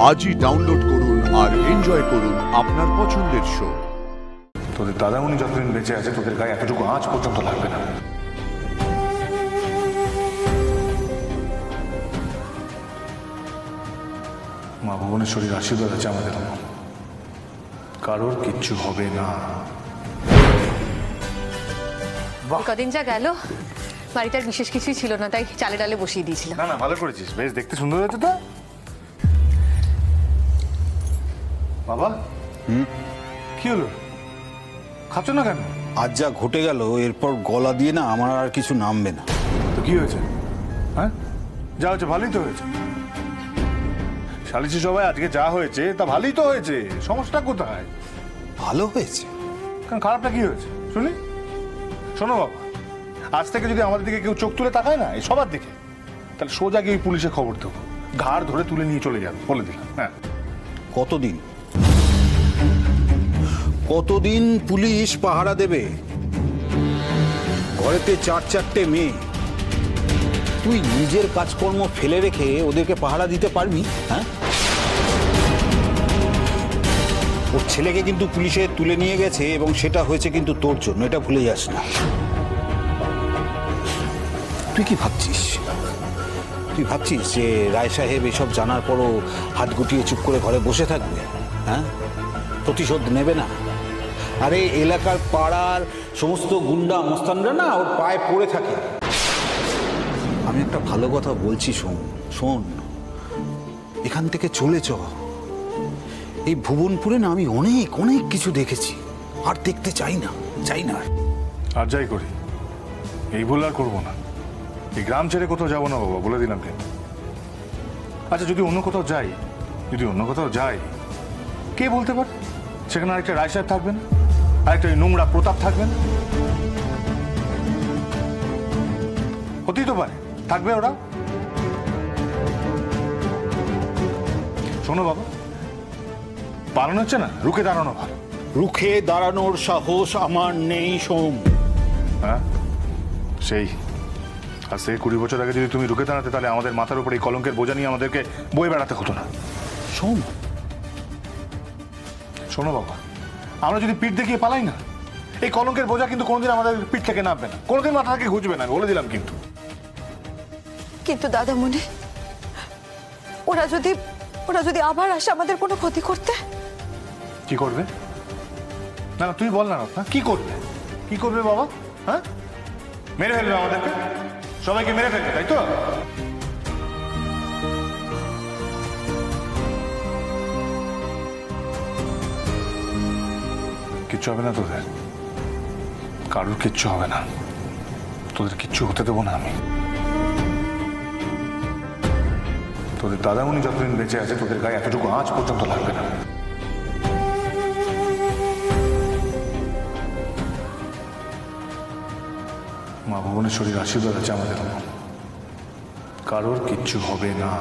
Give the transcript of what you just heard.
আজই ডাউনলোড করুন আর এনজয় করুন আপনার পছন্দের শো। তোদের দাদামণি যতদিন বেঁচে আছে তোদের গায়ে এতটুকু আঁচ পর্যন্ত লাগবে না। মা ভুবনেশ্বরীর আশীর্বাদ আছে আমাদের উপর, কারোর কিচ্ছু হবে না। কদিন যা গেল বাড়িতে আর বিশেষ কিছুই ছিল না, তাই চালে ডালে বসিয়ে দিয়েছিলাম। না না, ভালো করেছিস, বেশ দেখতে সুন্দর হয়েছে তো। বাবা কি হলো, খাচ্ছ না কেন? আজ যা ঘটে গেল এরপর গলা দিয়ে না আমার আর কিছু নামবে না। তো কি হয়েছে? হ্যাঁ, যা হয়েছে ভালোই তো হয়েছে। শালিশি সবাই আজকে যা হয়েছে তা ভালোই তো হয়েছে, সমস্যা কোথায়? ভালো হয়েছে কারণ খারাপটা কি হয়েছে শুনি। শোনো বাবা, আজ থেকে যদি আমাদের দিকে কেউ চোখ তুলে তাকায় না এই সবার দিকে, তাহলে সোজা গিয়ে পুলিশে খবর দেবো, ঘাড় ধরে তুলে নিয়ে চলে যাবে, বলে দিলাম। হ্যাঁ, কতদিন পুলিশ পাহারা দেবে? ঘরেতে চারটে মেয়ে, তুই নিজের কাজকর্ম ফেলে রেখে ওদেরকে পাহারা দিতে পারবি? হ্যাঁ, ওর ছেলেকে কিন্তু পুলিশে তুলে নিয়ে গেছে এবং সেটা হয়েছে কিন্তু তোর জন্য, এটা ভুলে যাস না। তুই কি ভাবছিস? তুই ভাবছিস যে রায় সাহেব এসব জানার পরও হাত গুটিয়ে চুপ করে ঘরে বসে থাকবে? হ্যাঁ, প্রতিশোধ নেবে না? আরে এলাকার পাড়ার সমস্ত গুন্ডা মস্তানরা না ওর পায়ে পড়ে থাকে। আমি একটা ভালো কথা বলছি, শোন, এখান থেকে চলে চ। এই ভুবনপুরে না আমি অনেক অনেক কিছু দেখেছি, আর দেখতে চাই না। আর যাই করি এই ভুল আর করবো না। এই গ্রাম ছেড়ে কোথাও যাবো না বাবা, বলে দিলাম। কেন? আচ্ছা, যদি অন্য কোথাও যাই, কে বলতে পারে সেখানে আরেকটা রায় সাহেব থাকবে না, আরেকটা নোংরা প্রতাপ থাকবে না? হতেই তো পারে, থাকবে ওরা। শোনো বাবা, পালানো হচ্ছে না, রুখে দাঁড়ানো ভালো। রুখে দাঁড়ানোর সাহস আমার নেই সোম। হ্যাঁ, সেই আর সেই 20 বছর আগে যদি তুমি রুখে দাঁড়াতে, তাহলে আমাদের মাথার উপর এই কলঙ্কের বোঝা নিয়ে আমাদেরকে বয়ে বেড়াতে হতো না। শোনো বাবা, আমরা যদি পিঠ দেখিয়ে পালাই না, এই কলঙ্কের বোঝা কিন্তু কোনোদিন আমাদের পিঠ থেকে নামবে না, কোনোদিন মাথা থেকে ঘুচবে না, বলে দিলাম। কিন্তু দাদামণি, ওরা যদি আবার আসে আমাদের কোনো ক্ষতি করতে? কি করবে? না না, তুই বল না রত্না, কি করবে বাবা? হ্যাঁ, মেরে ফেলবে আমাদেরকে, সবাইকে মেরে ফেলবে, তাই তো? কিচ্ছু হবে না তোদের, কারোর কিচ্ছু হবে না, তোদের কিচ্ছু হতে দেবো না আমি। তোদের দাদামণি যতদিন বেঁচে আছে তোদের গায়ে এতটুকু আঁচ পর্যন্ত লাগবে না। মা ভুবনেশ্বরীর আশীর্বাদ আছে আমাদের উপর, কারোর কিচ্ছু হবে না।